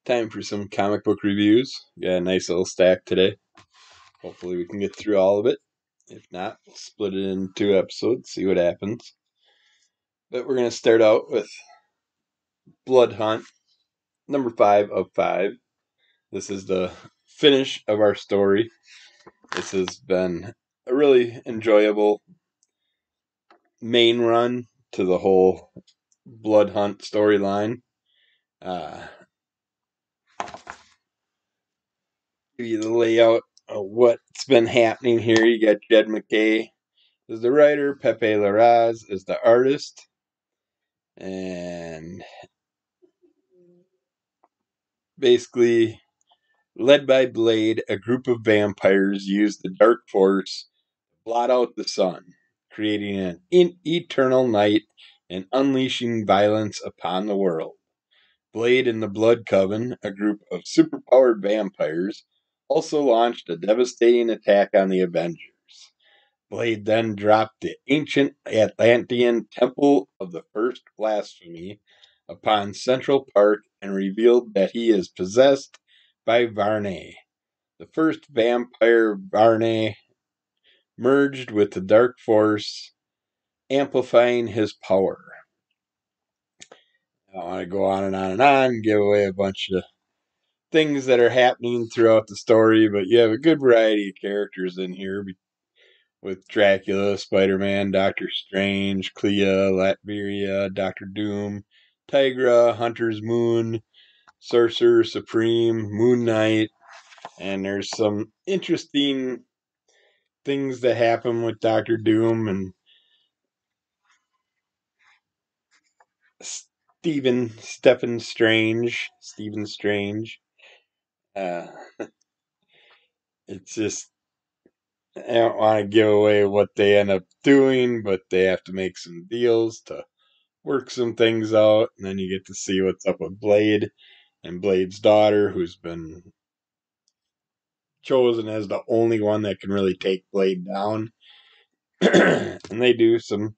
Time for some comic book reviews. Got a nice little stack today. Hopefully we can get through all of it. If not, we'll split it in 2 episodes, see what happens. But we're going to start out with Blood Hunt, number 5 of 5. This is the finish of our story. This has been a really enjoyable main run to the whole Blood Hunt storyline. Give you the layout of what's been happening here. You got Jed MacKay as the writer, Pepe Larraz is the artist, and basically, led by Blade, a group of vampires use the dark force to blot out the sun, creating an eternal night and unleashing violence upon the world. Blade and the Blood Coven, a group of superpowered vampires, also launched a devastating attack on the Avengers. Blade then dropped the ancient Atlantean Temple of the First Blasphemy upon Central Park and revealed that he is possessed by Varney. The first vampire Varney merged with the Dark Force, amplifying his power. I don't want to go on and on and on, give away a bunch of things that are happening throughout the story, but you have a good variety of characters in here with Dracula, Spider-Man, Doctor Strange, Clea, Latveria, Doctor Doom, Tigra, Hunter's Moon, Sorcerer Supreme, Moon Knight, and there's some interesting things that happen with Doctor Doom and Stephen Strange. Uh, it's just, I don't want to give away what they end up doing, but they have to make some deals to work some things out, and then you get to see what's up with Blade and Blade's daughter, who's been chosen as the only one that can really take Blade down. And they do some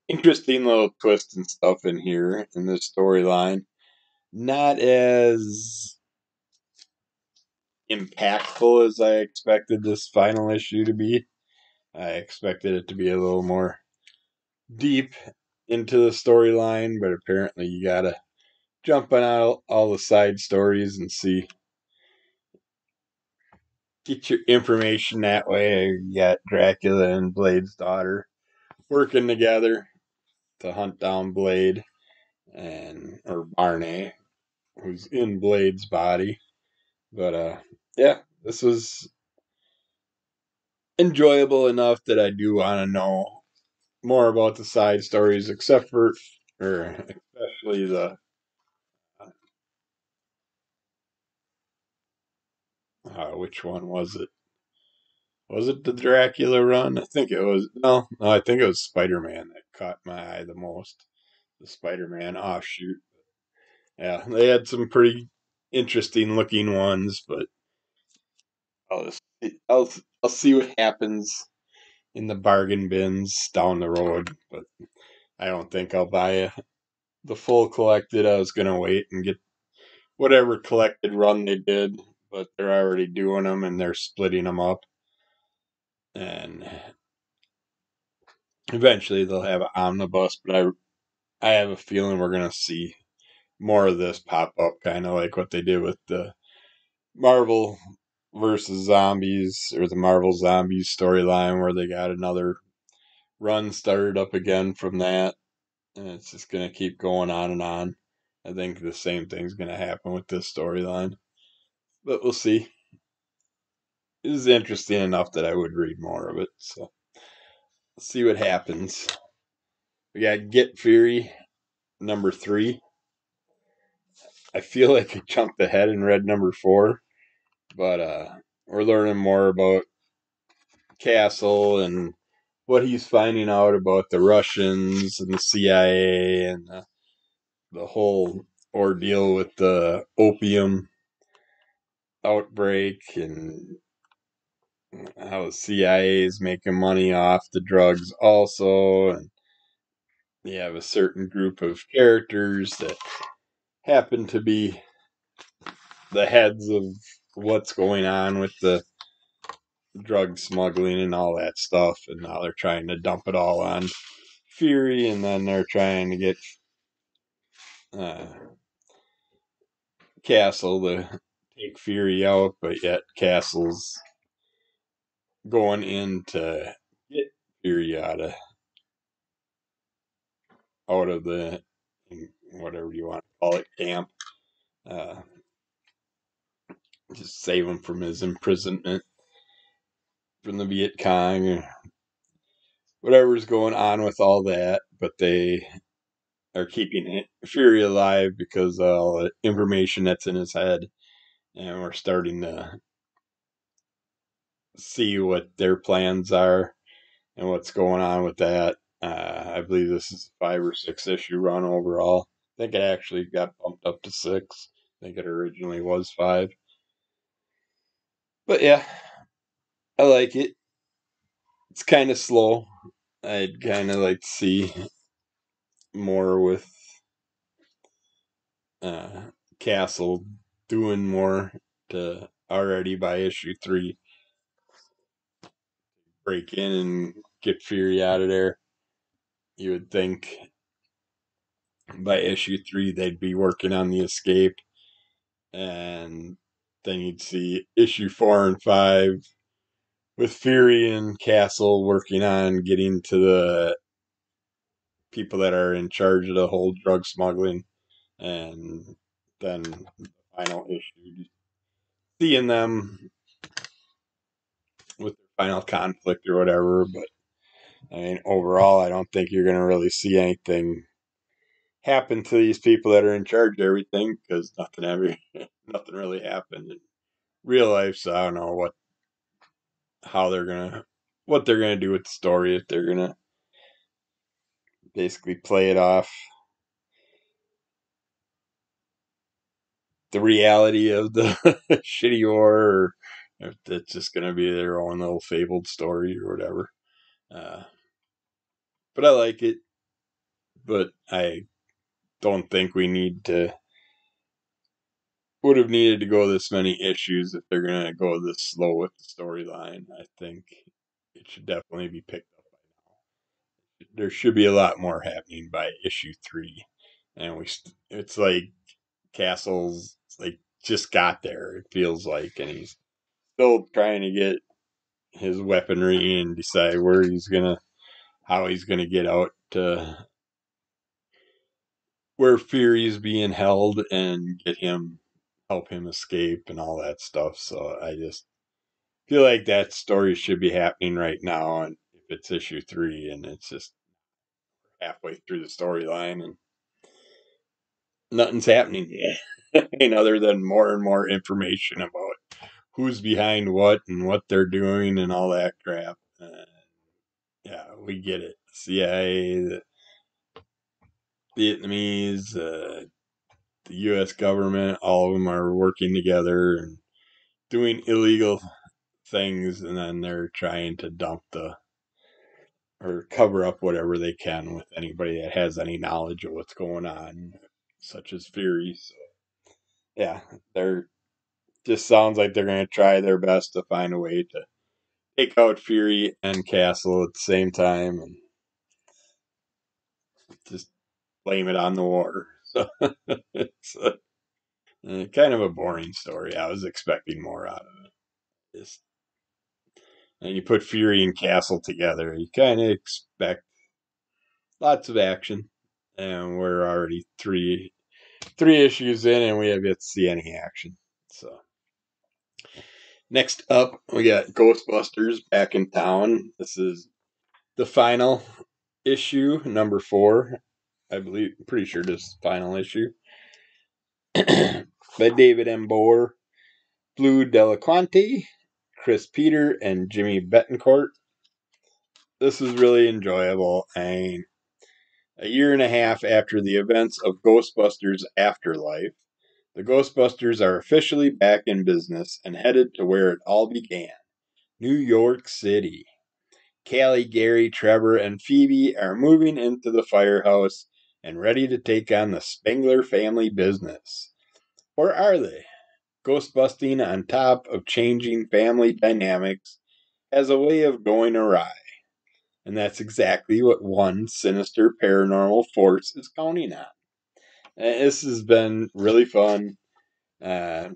interesting little twists and stuff in here in this storyline. Not as impactful as I expected this final issue to be. I expected it to be a little more deep into the storyline, but apparently you gotta jump on all the side stories and get your information that way. You got Dracula and Blade's daughter working together to hunt down Blade or Barney, who's in Blade's body. But yeah, this was enjoyable enough that I do want to know more about the side stories, especially the which one was it? Was it the Dracula run? I think it was. No, I think it was Spider-Man that caught my eye the most. The Spider-Man offshoot. Yeah, they had some pretty interesting looking ones, but I'll just, I'll see what happens in the bargain bins down the road. But I don't think I'll buy the full collected. I was gonna wait and get whatever collected run they did, but they're already doing them and they're splitting them up, and eventually they'll have an omnibus. But I have a feeling we're gonna see more of this pop up, kind of like what they did with the Marvel versus Zombies or the Marvel Zombies storyline, where they got another run started up again from that, and it's just gonna keep going on and on. I think the same thing's gonna happen with this storyline, but we'll see. It is interesting enough that I would read more of it, so let's see what happens. We got Get Fury number 3. I feel like I jumped ahead and read number 4, but we're learning more about Castle and what he's finding out about the Russians and the CIA and the whole ordeal with the opium outbreak and how the CIA is making money off the drugs also. And you have a certain group of characters that happen to be the heads of what's going on with the drug smuggling and all that stuff, and now they're trying to dump it all on Fury, and then they're trying to get uh, Castle to take Fury out, but yet Castle's going in to get Fury out of the whatever you want to call it camp. Uh, just save him from his imprisonment from the Viet Cong or whatever's going on with all that. But they are keeping Fury alive because of all the information that's in his head, and we're starting to see what their plans are and what's going on with that. I believe this is a 5 or 6 issue run overall. I think it actually got bumped up to 6. I think it originally was 5. But yeah, I like it. It's kind of slow. I'd kind of like to see more with uh, Castle doing more to already by issue 3 break in and get Fury out of there. You would think by issue 3 they'd be working on the escape, and then you'd see issue 4 and 5 with Fury and Castle working on getting to the people that are in charge of the whole drug smuggling, and then the final issue, seeing them with their final conflict or whatever. But I mean, overall, I don't think you're going to really see anything happen to these people that are in charge of everything because nothing really happened in real life. So I don't know what they're gonna do with the story, if they're gonna basically play it off the reality of the shitty war, or if it's just gonna be their own little fabled story or whatever. Uh, but I like it. But I don't think we would have needed to go this many issues if they're gonna go this slow with the storyline. I think it should definitely be picked up by now. There should be a lot more happening by issue 3, and it's like Castle's like just got there. It feels like, and he's still trying to get his weaponry and decide how he's gonna get out to where Fury's being held and help him escape and all that stuff. So I just feel like that story should be happening right now, and if it's issue 3 and it's just halfway through the storyline and nothing's happening yet, other than more and more information about who's behind what and what they're doing and all that crap. Yeah, we get it. CIA, the Vietnamese, the U.S. government, all of them are working together and doing illegal things, and then they're trying to dump or cover up whatever they can with anybody that has any knowledge of what's going on, such as Fury. So, yeah, they're just sounds like they're going to try their best to find a way to take out Fury and Castle at the same time and just blame it on the war. So it's kind of a boring story. I was expecting more out of it. And you put Fury and Castle together, you kind of expect lots of action. And we're already three issues in, and we have yet to see any action. So next up, we got Ghostbusters Back in Town. This is the final issue, number 4. I believe, pretty sure this is the final issue. By David Embore, Blue Delaquanti, Chris Peter, and Jimmy Betancourt. This is really enjoyable. A year and a half after the events of Ghostbusters Afterlife, the Ghostbusters are officially back in business and headed to where it all began, New York City. Callie, Gary, Trevor, and Phoebe are moving into the firehouse and ready to take on the Spengler family business. Or are they? Ghostbusting on top of changing family dynamics has a way of going awry. And that's exactly what one sinister paranormal force is counting on. And this has been really fun. Uh,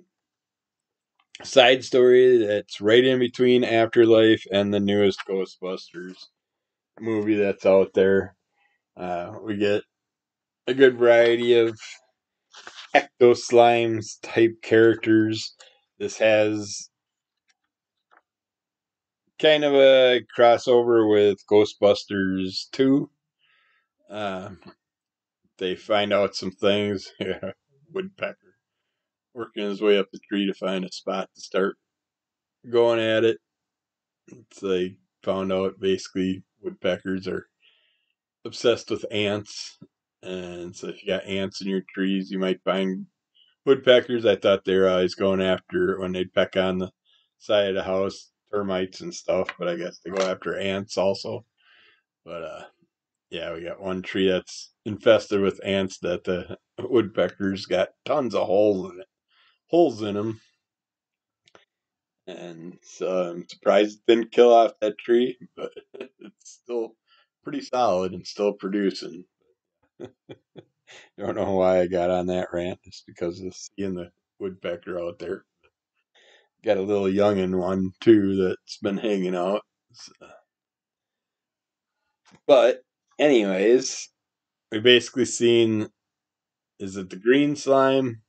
Side story that's right in between Afterlife and the newest Ghostbusters movie that's out there. We get a good variety of ecto slimes type characters. This has kind of a crossover with Ghostbusters 2. Uh, they find out some things. Yeah, Woodpecker working his way up the tree to find a spot to start going at it. It's like found out basically woodpeckers are obsessed with ants. And so if you got ants in your trees, you might find woodpeckers. I thought they were always going after when they'd peck on the side of the house, termites and stuff, but I guess they go after ants also. But yeah, we got one tree that's infested with ants that the woodpeckers got tons of holes in them. And so I'm surprised it didn't kill off that tree, but it's still pretty solid and still producing. Don't know why I got on that rant. It's because of seeing the woodpecker out there. Got a little youngin' one too that's been hanging out. So, but anyways, we basically seen, is it the green slime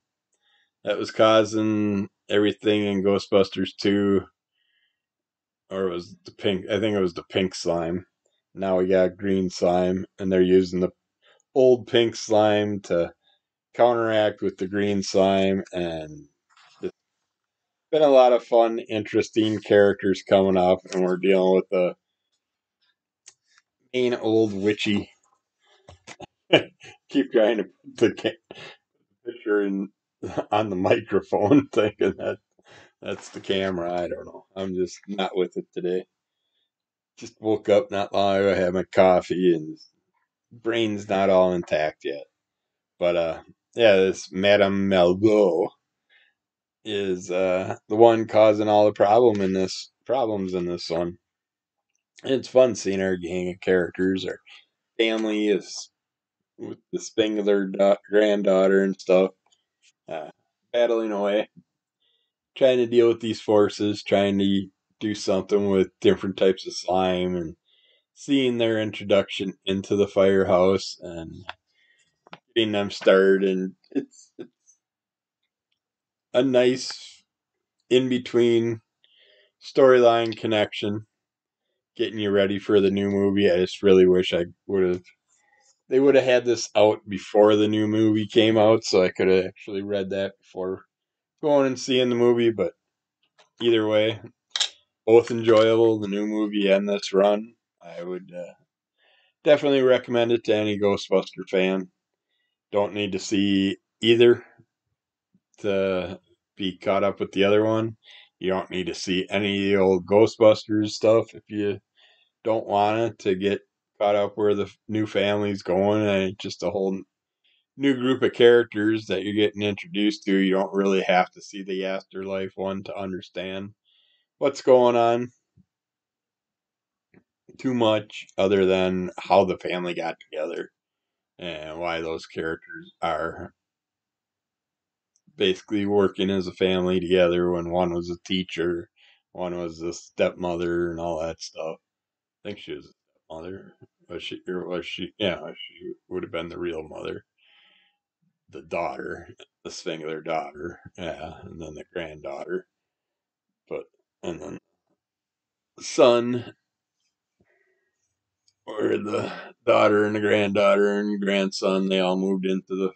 that was causing everything in Ghostbusters 2, or it was the pink? I think it was the pink slime. Now we got green slime, and they're using the old pink slime to counteract with the green slime, and it's been a lot of fun, interesting characters coming up, and we're dealing with the main old witchy. Keep trying to put the picture in on the microphone, thinking that that's the camera. I don't know. I'm just not with it today. Just woke up not long ago. I had my coffee, and brain's not all intact yet. But yeah, this Madame Malgot is the one causing all the problems in this one. And it's fun seeing our gang of characters. Our family is with the Spengler granddaughter and stuff, uh, battling away, trying to deal with these forces, trying to do something with different types of slime, and seeing their introduction into the firehouse and getting them started. And it's a nice in between storyline connection, getting you ready for the new movie. I just really wish they would have had this out before the new movie came out, so I could have actually read that before going and seeing the movie. But either way, both enjoyable, the new movie and this run. I would definitely recommend it to any Ghostbuster fan. Don't need to see either to be caught up with the other one. You don't need to see any of the old Ghostbusters stuff if you don't want it to get caught up where the new family's going, and it's just a whole new group of characters that you're getting introduced to. You don't really have to see the Afterlife one to understand what's going on too much, other than how the family got together and why those characters are basically working as a family together when one was a teacher, one was a stepmother, and all that stuff. I think she was a stepmother. Was she? Yeah, she would have been the real mother. The daughter, the Spengler daughter, yeah, and then the granddaughter. But and then the son, or the daughter and the granddaughter and grandson, they all moved into the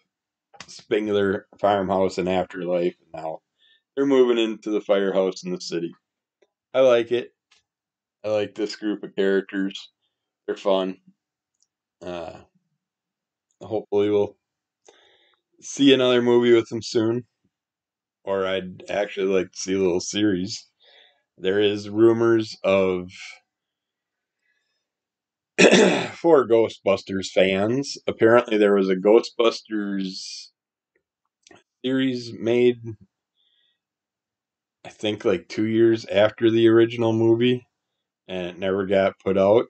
Spengler farmhouse in Afterlife, and now they're moving into the firehouse in the city. I like it. I like this group of characters. They're fun. Uh, Hopefully, we'll see another movie with them soon. Or I'd actually like to see a little series. There is rumors of for Ghostbusters fans. Apparently, there was a Ghostbusters series made I think like 2 years after the original movie, and it never got put out.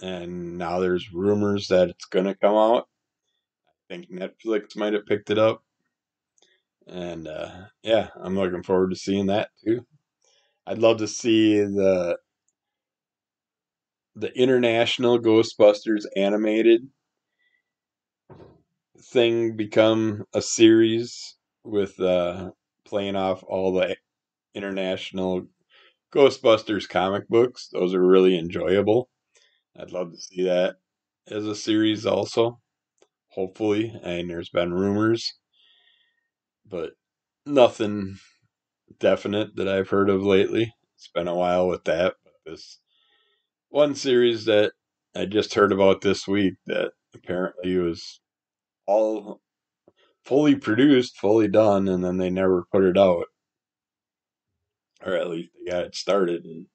And now there's rumors that it's gonna come out. I think Netflix might have picked it up, and yeah, I'm looking forward to seeing that too. I'd love to see the international Ghostbusters animated thing become a series with playing off all the international Ghostbusters comic books. Those are really enjoyable. I'd love to see that as a series also. Hopefully, and there's been rumors, but nothing definite that I've heard of lately. It's been a while with that, but this one series that I just heard about this week that apparently was all fully produced, fully done, and then they never put it out, or at least they got it started and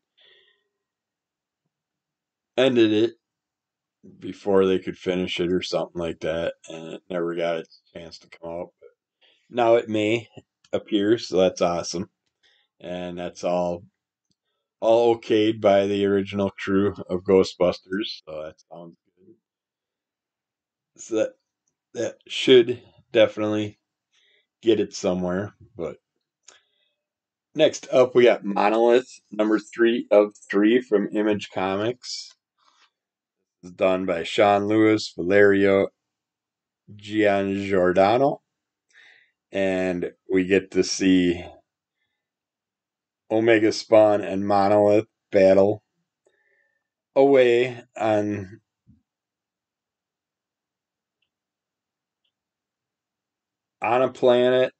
ended it before they could finish it or something like that, and it never got its chance to come out. But now it may appear, so that's awesome, and that's all okayed by the original crew of Ghostbusters, so that sounds good. So that should definitely get it somewhere. But next up, we got Monolith, number 3 of 3 from Image Comics. It's done by Sean Lewis, Valerio Giangiordano, and we get to see Omega Spawn and Monolith battle away on a planet.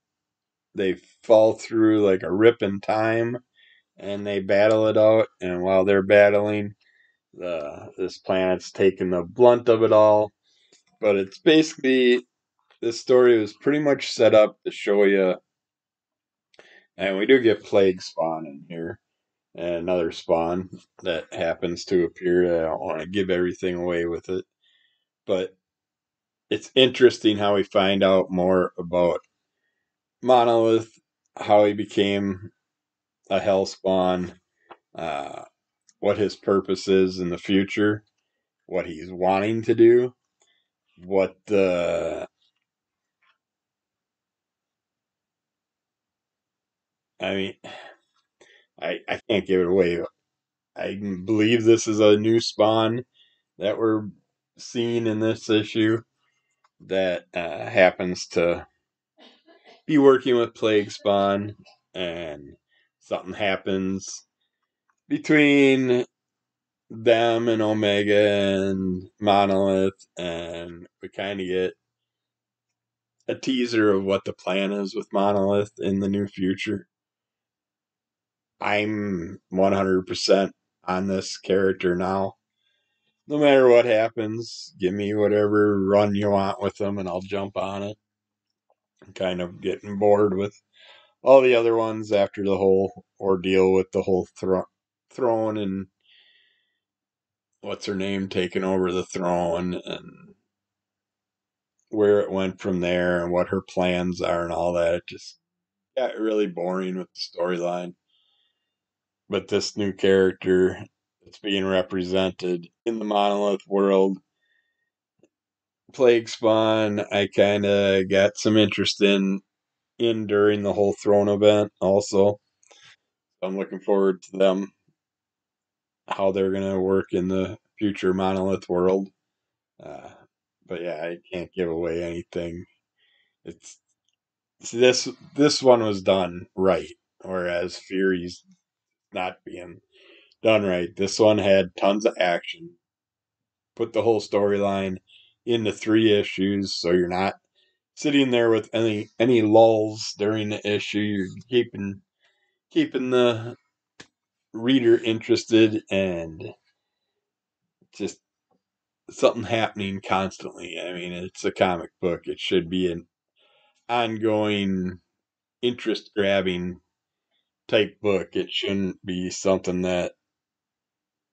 They fall through like a rip in time, and they battle it out. And while they're battling, this planet's taking the blunt of it all. But it's basically this story was pretty much set up to show you, and we do get Plague Spawn in here, and another Spawn that happens to appear. I don't want to give everything away with it, but it's interesting how we find out more about Monolith, how he became a Hell Spawn, uh, what his purpose is in the future, what he's wanting to do, what the I mean, I can't give it away. I believe this is a new Spawn that we're seeing in this issue that happens to be working with Plague Spawn, and something happens between them and Omega and Monolith, and we kind of get a teaser of what the plan is with Monolith in the new future. I'm 100% on this character now. No matter what happens, give me whatever run you want with them and I'll jump on it. I'm kind of getting bored with all the other ones after the whole ordeal with the whole throne and what's her name taking over the throne, and where it went from there and what her plans are and all that. It just got really boring with the storyline. But this new character that's being represented in the Monolith world, Plague Spawn, I kind of got some interest in during the whole Throne event also. I'm looking forward to them, how they're going to work in the future Monolith world. Uh, but yeah, I can't give away anything. It's this one was done right, whereas Fury's not being done right. This one had tons of action, put the whole storyline into 3 issues, so you're not sitting there with any lulls during the issue. You're keeping the reader interested, and just something happening constantly. I mean, it's a comic book. It should be an ongoing, interest grabbing type book. It shouldn't be something that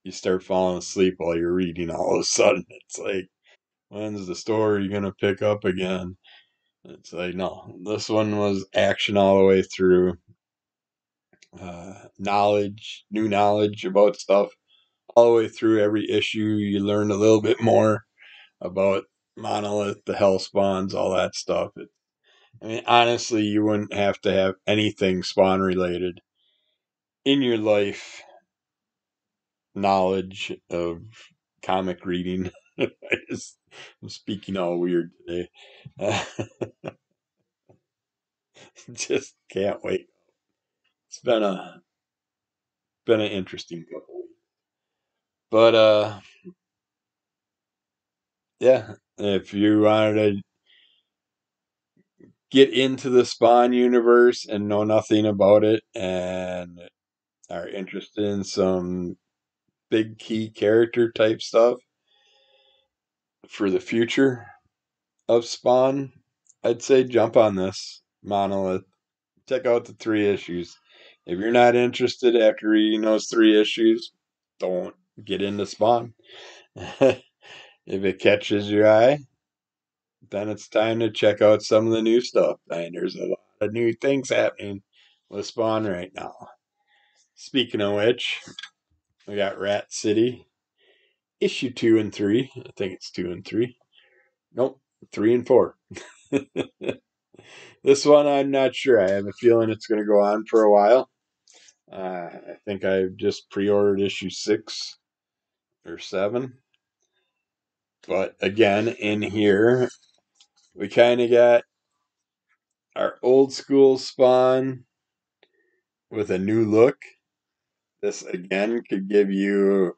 you start falling asleep while you're reading all of a sudden. It's like, when's the story going to pick up again? It's like, no, this one was action all the way through. new knowledge about stuff. All the way through every issue, you learn a little bit more about Monolith, the Hell Spawns, all that stuff. I mean, honestly, you wouldn't have to have anything Spawn related in your life knowledge of comic reading. I'm speaking all weird today. Just can't wait. It's been an interesting couple weeks. But yeah, if you wanted to get into the Spawn universe and know nothing about it and are interested in some big key character type stuff for the future of Spawn, I'd say jump on this Monolith. Check out the 3 issues. If you're not interested after reading those 3 issues, don't get into Spawn. If it catches your eye, then it's time to check out some of the new stuff. And there's a lot of new things happening with Spawn right now. Speaking of which, we got Rat City, issue 2 and 3. I think it's 2 and 3. Nope, 3 and 4. This one, I'm not sure. I have a feeling it's going to go on for a while. I think I've just pre-ordered issue 6 or 7. But again, in here, we kind of got our old school Spawn with a new look. This again could give you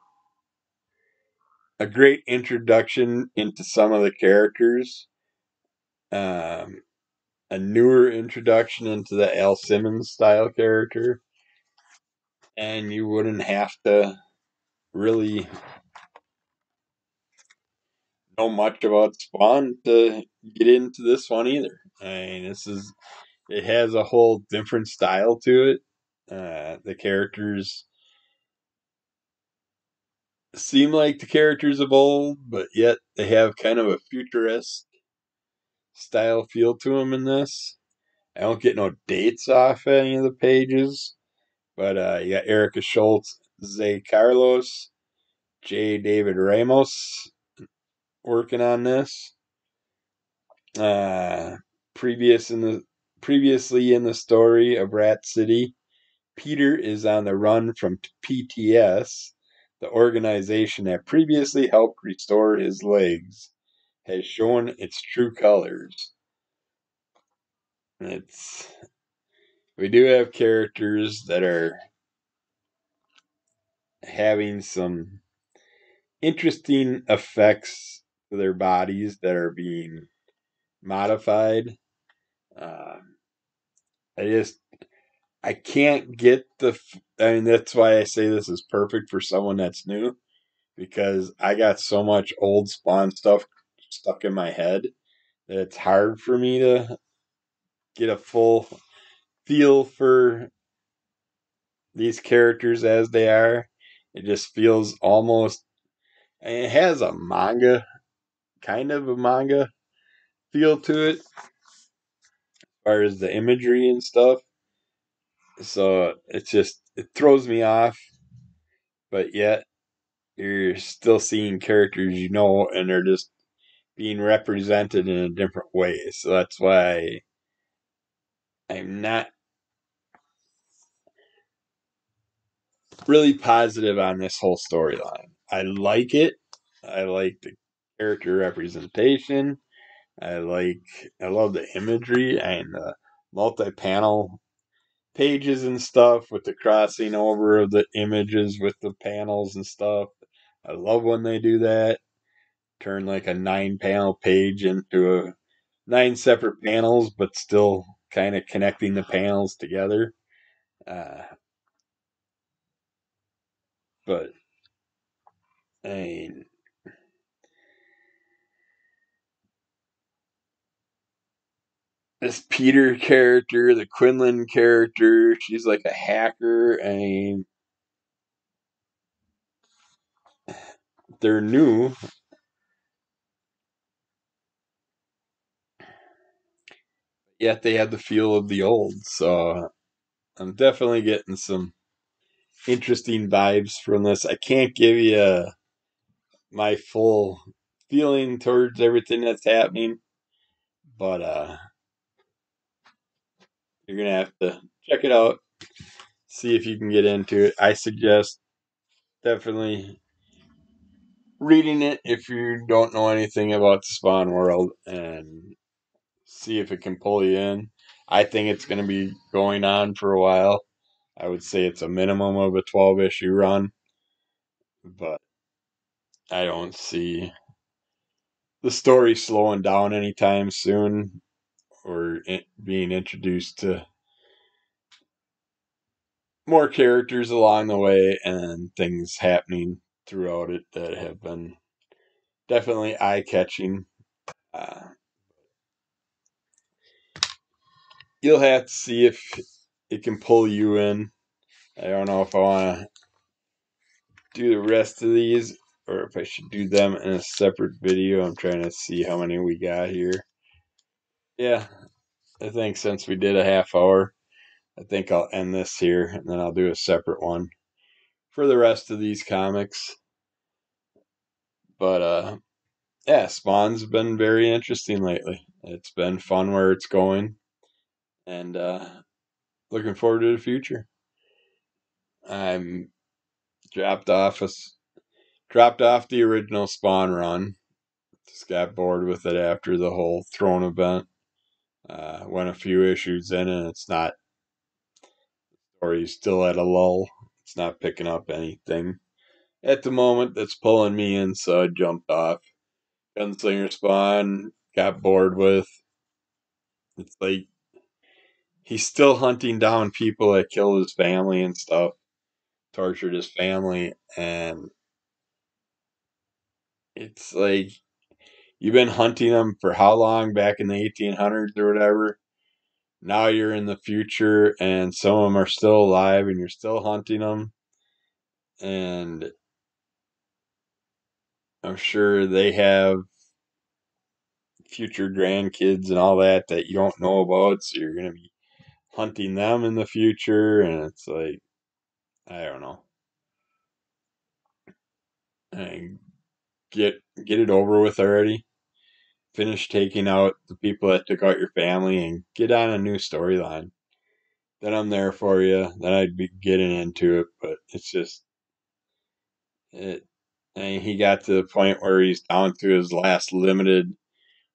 a great introduction into some of the characters. Um, a newer introduction into the Al Simmons style character. And you wouldn't have to really know much about Spawn to get into this one either. I mean, it has a whole different style to it. The characters seem like the characters of old, but yet they have kind of a futuristic style feel to them in this. I don't get no dates off any of the pages, but you got Erica Schultz, Zay Carlos, J. David Ramos working on this. Uh, previously in the story of Rat City, Peter is on the run from PTS, the organization that previously helped restore his legs, has shown its true colors. It's we do have characters that are having some interesting effects to their bodies that are being modified. Uh, I just I can't get I mean, that's why I say this is perfect for someone that's new because I got so much old Spawn stuff stuck in my head that it's hard for me to get a full feel for these characters as they are. It just feels almost, and it has a manga, kind of a manga feel to it, as far as the imagery and stuff. So it throws me off, but yet you're still seeing characters and they're just being represented in a different way. So that's why I'm not really positive on this whole storyline. I like it. I like the character representation. I love the imagery and the multi-panel pages and stuff with the crossing over of the images with the panels and stuff. I love when they do that. Turn like a 9-panel page into 9 separate panels, but still kind of connecting the panels together. Uh, but I mean, this Peter character, the Quinlan character, she's like a hacker. I mean, they're new, yet they have the feel of the old. So I'm definitely getting some interesting vibes from this. I can't give you my full feeling towards everything that's happening, but you're gonna have to check it out, see if you can get into it. I suggest definitely reading it if you don't know anything about the Spawn world and see if it can pull you in. I think it's going to be going on for a while. I would say it's a minimum of a 12 issue run, but I don't see the story slowing down anytime soon or being introduced to more characters along the way and things happening throughout it that have been definitely eye catching. Uh, you'll have to see if it can pull you in. I don't know if I want to do the rest of these or if I should do them in a separate video. I'm trying to see how many we got here. Yeah, I think since we did a half hour, I think I'll end this here and then I'll do a separate one for the rest of these comics. But yeah, Spawn's been very interesting lately. It's been fun where it's going and looking forward to the future. I'm dropped off a, dropped off the original Spawn run. Just got bored with it after the whole throne event. Went a few issues in, and it's not, or he's still at a lull. It's not picking up anything at the moment that's pulling me in, so I jumped off. Gunslinger Spawn, got bored with. It's like he's still hunting down people that killed his family and stuff, tortured his family, and it's like you've been hunting them for how long back in the 1800s or whatever. Now you're in the future, and some of them are still alive, and you're still hunting them. And I'm sure they have future grandkids and all that that you don't know about, so you're gonna be hunting them in the future, and it's like I don't know. And get it over with already. Finish taking out the people that took out your family and get on a new storyline. Then I'm there for you. Then I'd be getting into it, but it's just it. And he got to the point where he's down to his last limited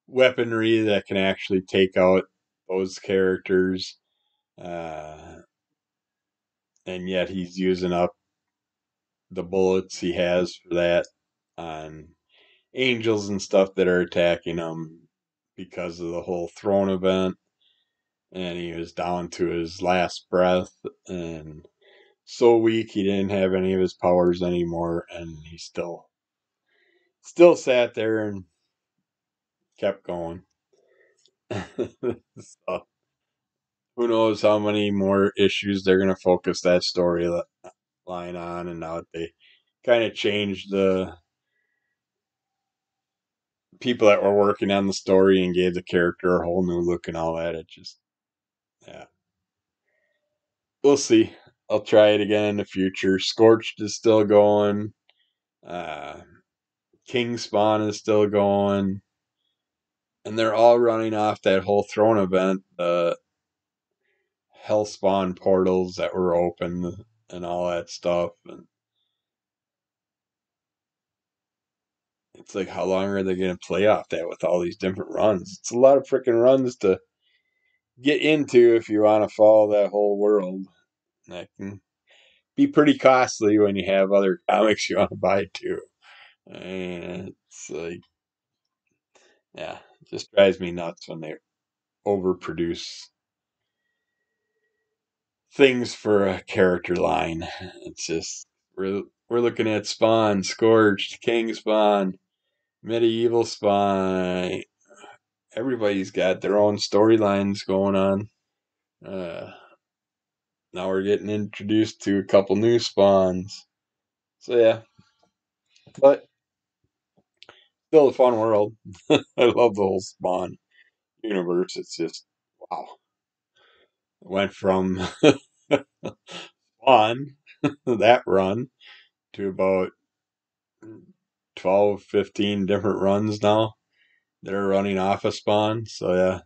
weaponry that can actually take out those characters. Uh, and yet he's using up the bullets he has for that on angels and stuff that are attacking him because of the whole throne event. And he was down to his last breath and so weak he didn't have any of his powers anymore, and he still sat there and kept going. So, who knows how many more issues they're going to focus that storyline on, and now they kind of changed the people that were working on the story and gave the character a whole new look and all that. It just, yeah, we'll see. I'll try it again in the future. Scorched is still going. Uh, King Spawn is still going. And they're all running off that whole throne event, the Hellspawn portals that were open and all that stuff. And it's like, how long are they going to play off that with all these different runs? It's a lot of freaking runs to get into if you want to follow that whole world. That can be pretty costly when you have other comics you want to buy too. And it's like, yeah, it just drives me nuts when they overproduce things for a character line. It's just we're looking at Spawn, Scorched, King Spawn, Medieval Spawn. Everybody's got their own storylines going on. Uh, Now we're getting introduced to a couple new spawns. So yeah, but still a fun world. I love the whole Spawn universe. It's just wow. It went from Spawn, that run, to about 12, 15 different runs now that are running off of Spawn. So yeah,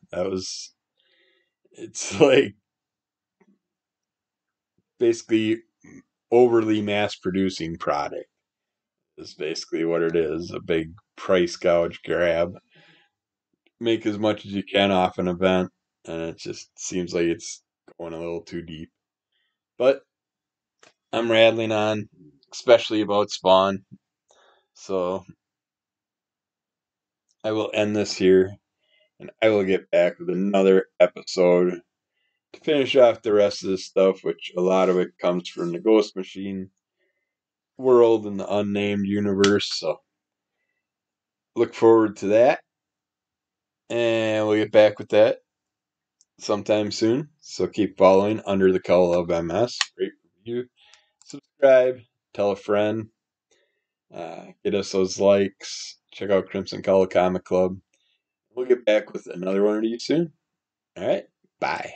it's like basically overly mass producing product is basically what it is. A big price gouge grab. Make as much as you can off an event, and it just seems like it's going a little too deep. But I'm rattling on, especially about Spawn. So I will end this here, and I will get back with another episode to finish off the rest of this stuff, which a lot of it comes from the Ghost Machine world and the unnamed universe. So look forward to that, and we'll get back with that sometime soon. So keep following Under the Cowl of MS. Rate, review, subscribe, tell a friend, get us those likes. Check out Crimson Cowl Comic Club. We'll get back with another one of you soon. All right, bye.